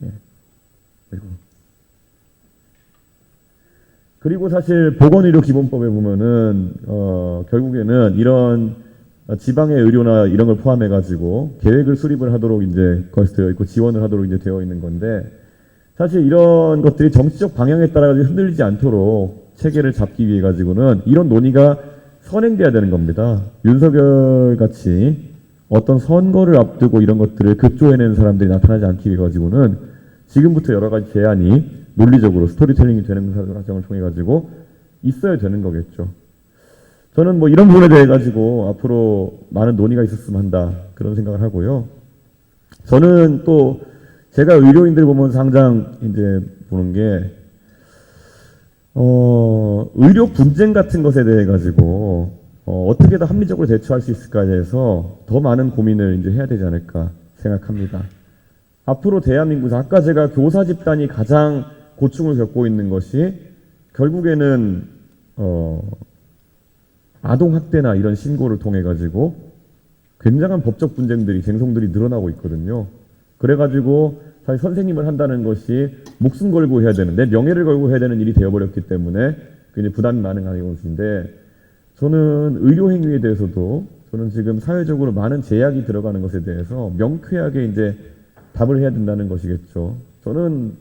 예. 그리고 사실 보건의료기본법에 보면은 결국에는 이런 지방의 의료나 이런 걸 포함해가지고 계획을 수립을 하도록 이제 거기서 되어 있고 지원을 하도록 이제 되어 있는 건데, 사실 이런 것들이 정치적 방향에 따라 흔들리지 않도록 체계를 잡기 위해 가지고는 이런 논의가 선행돼야 되는 겁니다. 윤석열 같이 어떤 선거를 앞두고 이런 것들을 급조해내는 사람들이 나타나지 않기 위해 가지고는 지금부터 여러 가지 제안이 논리적으로 스토리텔링이 되는 과정을 통해 가지고 있어야 되는 거겠죠. 저는 뭐 이런 부분에 대해 가지고 앞으로 많은 논의가 있었으면 한다, 그런 생각을 하고요. 저는 또 제가 의료인들 보면서 항상 이제 보는 게 의료 분쟁 같은 것에 대해 가지고 어떻게 더 합리적으로 대처할 수 있을까에 대해서 더 많은 고민을 이제 해야 되지 않을까 생각합니다. 앞으로 대한민국에서 아까 제가 교사 집단이 가장 고충을 겪고 있는 것이 결국에는 아동 학대나 이런 신고를 통해 가지고 굉장한 법적 분쟁들이 쟁송들이 늘어나고 있거든요. 그래가지고 사실 선생님을 한다는 것이 목숨 걸고 해야 되는, 내 명예를 걸고 해야 되는 일이 되어버렸기 때문에 굉장히 부담이 많은 것인데, 저는 의료 행위에 대해서도 저는 지금 사회적으로 많은 제약이 들어가는 것에 대해서 명쾌하게 이제 답을 해야 된다는 것이겠죠. 저는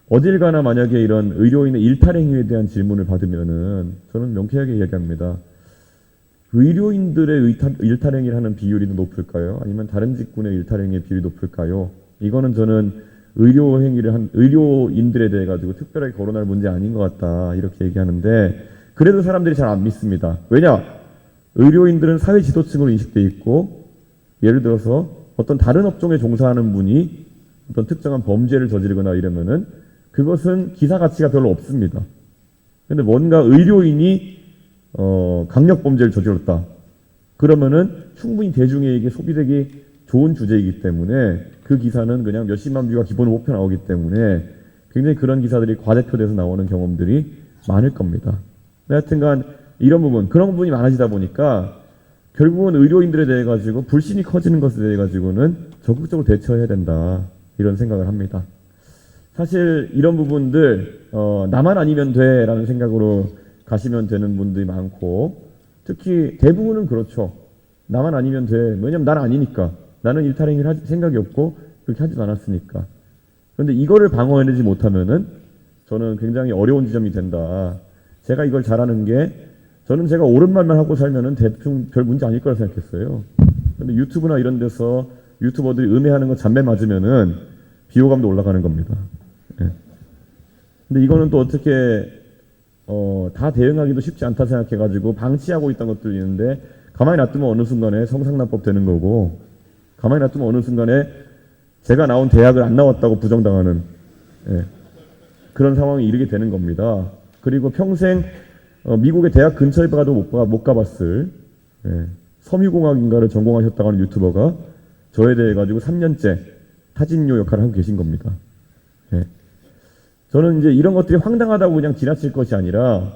어딜 가나 만약에 이런 의료인의 일탈 행위에 대한 질문을 받으면은 저는 명쾌하게 이야기합니다. 의료인들의 일탈 행위를 하는 비율이 더 높을까요? 아니면 다른 직군의 일탈 행위의 비율이 높을까요? 이거는 저는 의료 행위를 한 의료인들에 대해 가지고 특별하게 거론할 문제 아닌 것 같다, 이렇게 얘기하는데, 그래도 사람들이 잘 안 믿습니다. 왜냐? 의료인들은 사회 지도층으로 인식돼 있고, 예를 들어서 어떤 다른 업종에 종사하는 분이 어떤 특정한 범죄를 저지르거나 이러면은 그것은 기사 가치가 별로 없습니다. 근데 뭔가 의료인이 강력 범죄를 저질렀다, 그러면은 충분히 대중에게 소비되기 좋은 주제이기 때문에 그 기사는 그냥 몇십만 뷰가 기본으로 뽑혀 나오기 때문에 굉장히 그런 기사들이 과대표돼서 나오는 경험들이 많을 겁니다. 하여튼간 이런 부분, 그런 부분이 많아지다 보니까 결국은 의료인들에 대해 가지고 불신이 커지는 것에 대해 가지고는 적극적으로 대처해야 된다, 이런 생각을 합니다. 사실 이런 부분들 나만 아니면 돼라는 생각으로 가시면 되는 분들이 많고, 특히 대부분은 그렇죠. 나만 아니면 돼. 왜냐면 난 아니니까. 나는 일탈행위를 할 생각이 없고 그렇게 하지도 않았으니까. 그런데 이거를 방어해내지 못하면은 저는 굉장히 어려운 지점이 된다. 제가 이걸 잘하는 게, 저는 제가 옳은 말만 하고 살면은 대충 별 문제 아닐 거라 생각했어요. 근데 유튜브나 이런 데서 유튜버들이 음해하는 거 잠매 맞으면은 비호감도 올라가는 겁니다. 예. 근데 이거는 또 어떻게 다 대응하기도 쉽지 않다 생각해가지고 방치하고 있던 것들이 있는데, 가만히 놔두면 어느 순간에 성상납법 되는 거고, 가만히 놔두면 어느 순간에 제가 나온 대학을 안 나왔다고 부정당하는, 예, 그런 상황에 이르게 되는 겁니다. 그리고 평생 미국의 대학 근처에 가도 못 가봤을, 예, 섬유공학인가를 전공하셨다고 하는 유튜버가 저에 대해 가지고 3년째 타진요 역할을 하고 계신 겁니다. 예. 저는 이제 이런 것들이 황당하다고 그냥 지나칠 것이 아니라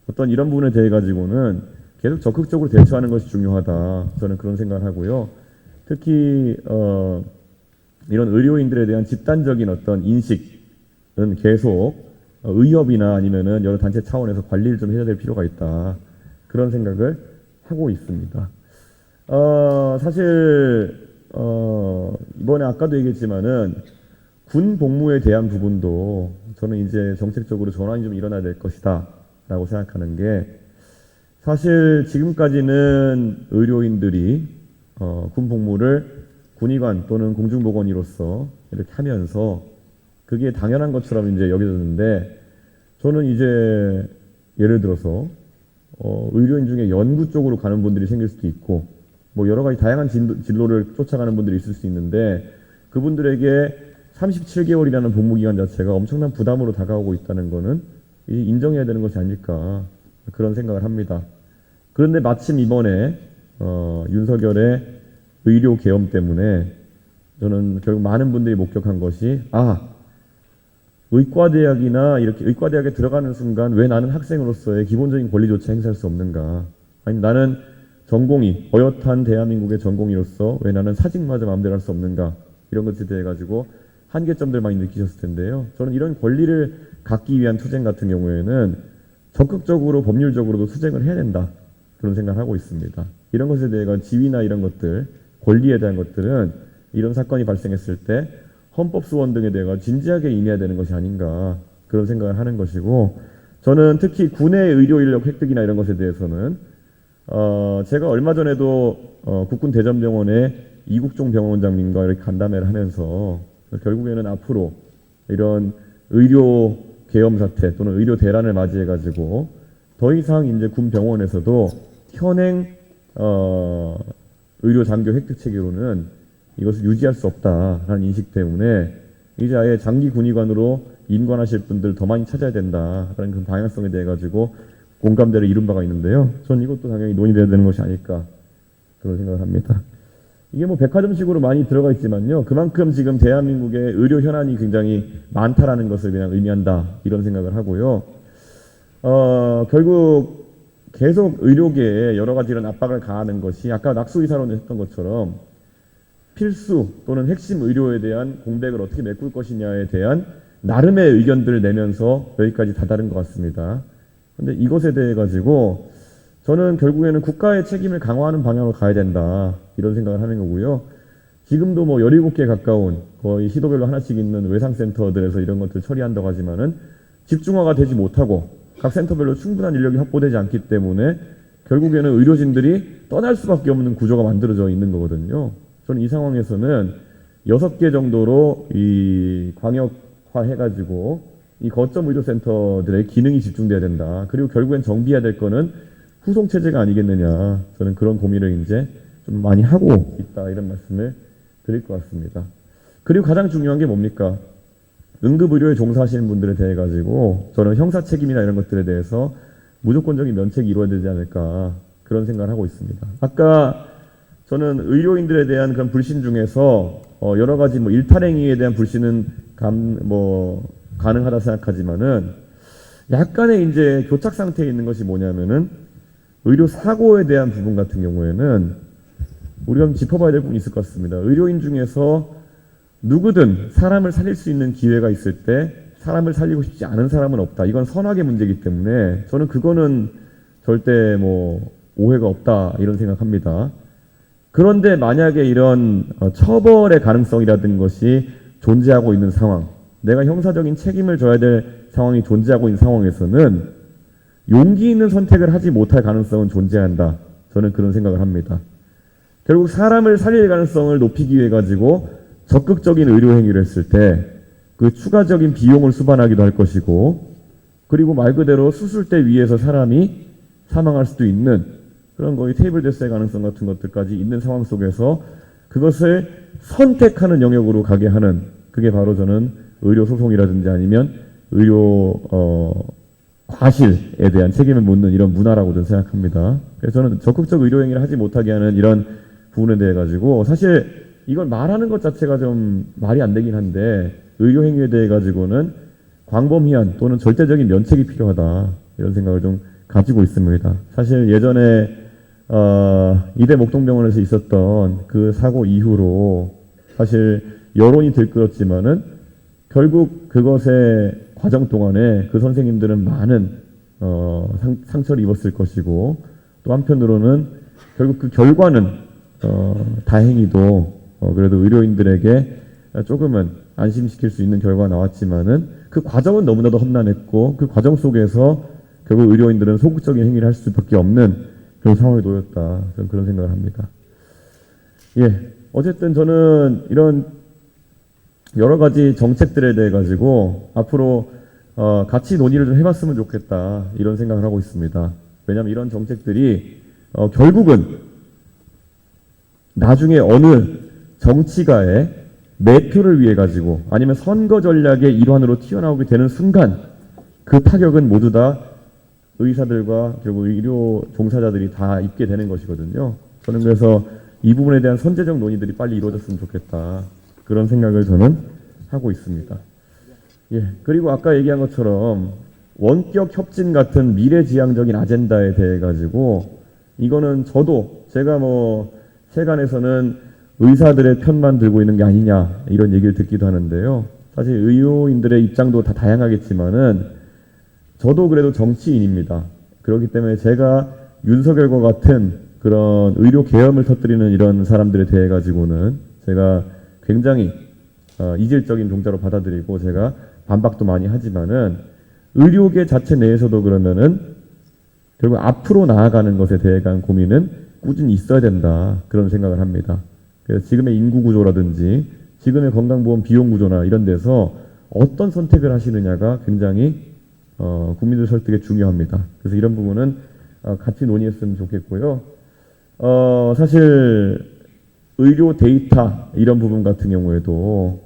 어떤 이런 부분에 대해 가지고는 계속 적극적으로 대처하는 것이 중요하다, 저는 그런 생각을 하고요. 특히 이런 의료인들에 대한 집단적인 어떤 인식은 계속 의협이나 아니면은 여러 단체 차원에서 관리를 좀 해야 될 필요가 있다, 그런 생각을 하고 있습니다. 사실 이번에 아까도 얘기했지만은 군 복무에 대한 부분도 저는 이제 정책적으로 전환이 좀 일어나야 될 것이다 라고 생각하는 게, 사실 지금까지는 의료인들이 군 복무를 군의관 또는 공중보건의로서 이렇게 하면서 그게 당연한 것처럼 이제 여겨졌는데, 저는 이제 예를 들어서 의료인 중에 연구 쪽으로 가는 분들이 생길 수도 있고, 뭐 여러 가지 다양한 진로를 쫓아가는 분들이 있을 수 있는데, 그분들에게 37개월이라는 복무기간 자체가 엄청난 부담으로 다가오고 있다는 것은 인정해야 되는 것이 아닐까, 그런 생각을 합니다. 그런데 마침 이번에 윤석열의 의료 계엄 때문에 저는 결국 많은 분들이 목격한 것이, 의과대학이나 이렇게 의과대학에 들어가는 순간 왜 나는 학생으로서의 기본적인 권리조차 행사할 수 없는가, 아니 나는 전공의, 어엿한 대한민국의 전공의로서 왜 나는 사직마저 마음대로 할 수 없는가, 이런 것에 대해 가지고 한계점들 많이 느끼셨을 텐데요. 저는 이런 권리를 갖기 위한 투쟁 같은 경우에는 적극적으로 법률적으로도 투쟁을 해야 된다. 그런 생각을 하고 있습니다. 이런 것에 대해 지위나 이런 것들, 권리에 대한 것들은 이런 사건이 발생했을 때 헌법 소원 등에 대해 진지하게 임해야 되는 것이 아닌가 그런 생각을 하는 것이고, 저는 특히 군의 의료 인력 획득이나 이런 것에 대해서는 제가 얼마 전에도 국군 대전병원의 이국종 병원장님과 이렇게 간담회를 하면서 결국에는 앞으로 이런 의료 계엄 사태 또는 의료 대란을 맞이해 가지고 더 이상 이제 군 병원에서도 현행 의료 장교 획득 체계로는 이것을 유지할 수 없다라는 인식 때문에 이제 아예 장기 군의관으로 임관하실 분들 더 많이 찾아야 된다라는 그런 방향성에 대해 가지고 공감대를 이룬 바가 있는데요. 저는 이것도 당연히 논의돼야 되는 것이 아닐까 그런 생각을 합니다. 이게 뭐 백화점식으로 많이 들어가 있지만요. 그만큼 지금 대한민국의 의료 현안이 굉장히 많다라는 것을 그냥 의미한다 이런 생각을 하고요. 결국 계속 의료계에 여러 가지 이런 압박을 가하는 것이 아까 낙수의사론에 했던 것처럼 필수 또는 핵심 의료에 대한 공백을 어떻게 메꿀 것이냐에 대한 나름의 의견들을 내면서 여기까지 다다른 것 같습니다. 근데 이것에 대해 가지고 저는 결국에는 국가의 책임을 강화하는 방향으로 가야 된다 이런 생각을 하는 거고요. 지금도 뭐 17개 가까운 거의 시도별로 하나씩 있는 외상센터들에서 이런 것들 처리한다고 하지만은 집중화가 되지 못하고 각 센터별로 충분한 인력이 확보되지 않기 때문에 결국에는 의료진들이 떠날 수밖에 없는 구조가 만들어져 있는 거거든요. 저는 이 상황에서는 6개 정도로 이 광역화 해가지고 이 거점 의료센터들의 기능이 집중돼야 된다. 그리고 결국엔 정비해야 될 거는 후송체제가 아니겠느냐. 저는 그런 고민을 이제 좀 많이 하고 있다. 이런 말씀을 드릴 것 같습니다. 그리고 가장 중요한 게 뭡니까? 응급의료에 종사하시는 분들에 대해 가지고 저는 형사 책임이나 이런 것들에 대해서 무조건적인 면책이 이루어야 되지 않을까. 그런 생각을 하고 있습니다. 아까 저는 의료인들에 대한 그런 불신 중에서 여러 가지 뭐 일탈행위에 대한 불신은 가능하다 생각하지만은 약간의 이제 교착 상태에 있는 것이 뭐냐면은 의료 사고에 대한 부분 같은 경우에는 우리가 좀 짚어봐야 될 부분이 있을 것 같습니다. 의료인 중에서 누구든 사람을 살릴 수 있는 기회가 있을 때 사람을 살리고 싶지 않은 사람은 없다. 이건 선악의 문제이기 때문에 저는 그거는 절대 뭐 오해가 없다 이런 생각합니다. 그런데 만약에 이런 처벌의 가능성이라든 것이 존재하고 있는 상황, 내가 형사적인 책임을 져야 될 상황이 존재하고 있는 상황에서는 용기 있는 선택을 하지 못할 가능성은 존재한다. 저는 그런 생각을 합니다. 결국 사람을 살릴 가능성을 높이기 위해 가지고 적극적인 의료 행위를 했을 때 그 추가적인 비용을 수반하기도 할 것이고, 그리고 말 그대로 수술대 위에서 사람이 사망할 수도 있는 그런 거의 테이블 데스의 가능성 같은 것들까지 있는 상황 속에서 그것을 선택하는 영역으로 가게 하는, 그게 바로 저는 의료 소송이라든지 아니면 의료 과실에 대한 책임을 묻는 이런 문화라고 저는 생각합니다. 그래서 저는 적극적 의료 행위를 하지 못하게 하는 이런 부분에 대해 가지고 사실 이걸 말하는 것 자체가 좀 말이 안 되긴 한데, 의료 행위에 대해 가지고는 광범위한 또는 절대적인 면책이 필요하다 이런 생각을 좀 가지고 있습니다. 사실 예전에 이대 목동병원에서 있었던 그 사고 이후로 사실 여론이 들끓었지만은 결국 그것의 과정 동안에 그 선생님들은 많은 상처를 입었을 것이고, 또 한편으로는 결국 그 결과는 다행히도 그래도 의료인들에게 조금은 안심시킬 수 있는 결과가 나왔지만은 그 과정은 너무나도 험난했고, 그 과정 속에서 결국 의료인들은 소극적인 행위를 할 수밖에 없는 그런 상황에 놓였다. 저는 그런 생각을 합니다. 예, 어쨌든 저는 이런 여러 가지 정책들에 대해 가지고 앞으로 같이 논의를 좀 해봤으면 좋겠다 이런 생각을 하고 있습니다. 왜냐하면 이런 정책들이 결국은 나중에 어느 정치가의 매표를 위해 가지고 아니면 선거 전략의 일환으로 튀어나오게 되는 순간 그 타격은 모두 다 의사들과 결국 의료 종사자들이 다 입게 되는 것이거든요. 저는 그래서 이 부분에 대한 선제적 논의들이 빨리 이루어졌으면 좋겠다. 그런 생각을 저는 하고 있습니다. 예, 그리고 아까 얘기한 것처럼 원격 협진 같은 미래지향적인 아젠다에 대해 가지고 이거는 제가 뭐 세간에서는 의사들의 편만 들고 있는 게 아니냐 이런 얘기를 듣기도 하는데요. 사실 의료인들의 입장도 다 다양하겠지만은 저도 그래도 정치인입니다. 그렇기 때문에 제가 윤석열과 같은 그런 의료 계엄을 터뜨리는 이런 사람들에 대해 가지고는 제가 굉장히 이질적인 종자로 받아들이고 제가 반박도 많이 하지만은 의료계 자체 내에서도 그러면은 결국 앞으로 나아가는 것에 대한 고민은 꾸준히 있어야 된다 그런 생각을 합니다. 그래서 지금의 인구 구조라든지 지금의 건강보험 비용 구조나 이런 데서 어떤 선택을 하시느냐가 굉장히 국민들 설득에 중요합니다. 그래서 이런 부분은 같이 논의했으면 좋겠고요. 사실 의료 데이터 이런 부분 같은 경우에도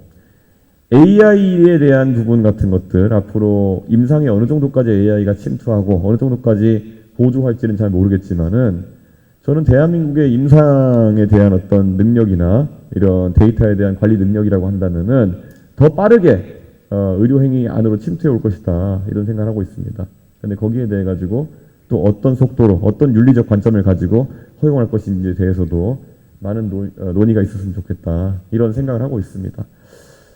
AI에 대한 부분 같은 것들 앞으로 임상에 어느 정도까지 AI가 침투하고 어느 정도까지 보조할지는 잘 모르겠지만은 저는 대한민국의 임상에 대한 어떤 능력이나 이런 데이터에 대한 관리 능력이라고 한다면은 더 빠르게 의료행위 안으로 침투해 올 것이다 이런 생각을 하고 있습니다. 그런데 거기에 대해 가지고 또 어떤 속도로 어떤 윤리적 관점을 가지고 허용할 것인지에 대해서도 많은 논의가 있었으면 좋겠다 이런 생각을 하고 있습니다.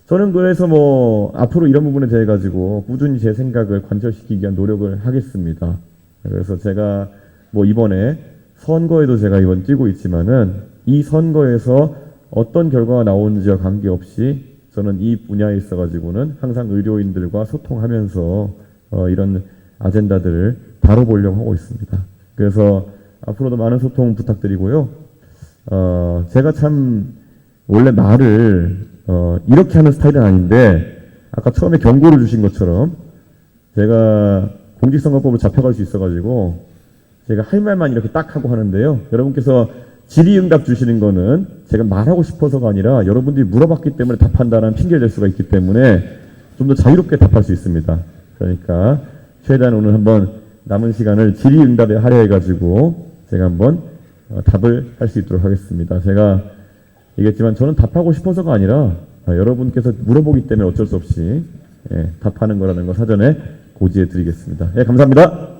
저는 그래서 뭐 앞으로 이런 부분에 대해 가지고 꾸준히 제 생각을 관철시키기 위한 노력을 하겠습니다. 그래서 제가 뭐 이번에 선거에도 제가 이번 뛰고 있지만은 이 선거에서 어떤 결과가 나오는지와 관계없이 저는 이 분야에 있어 가지고는 항상 의료인들과 소통하면서 이런 아젠다들을 다뤄보려고 하고 있습니다. 그래서 앞으로도 많은 소통 부탁드리고요. 제가 참 원래 말을 이렇게 하는 스타일은 아닌데 아까 처음에 경고를 주신 것처럼 제가 공직선거법으로 잡혀갈 수 있어가지고 제가 할 말만 이렇게 딱 하고 하는데요. 여러분께서 질의응답 주시는 거는 제가 말하고 싶어서가 아니라 여러분들이 물어봤기 때문에 답한다는 핑계를 댈 수가 있기 때문에 좀 더 자유롭게 답할 수 있습니다. 그러니까 최대한 오늘 한번 남은 시간을 질의응답에 할애해가지고 제가 한번 답을 할 수 있도록 하겠습니다. 제가 얘기했지만 저는 답하고 싶어서가 아니라 여러분께서 물어보기 때문에 어쩔 수 없이 답하는 거라는 거 사전에 고지해 드리겠습니다. 예, 감사합니다.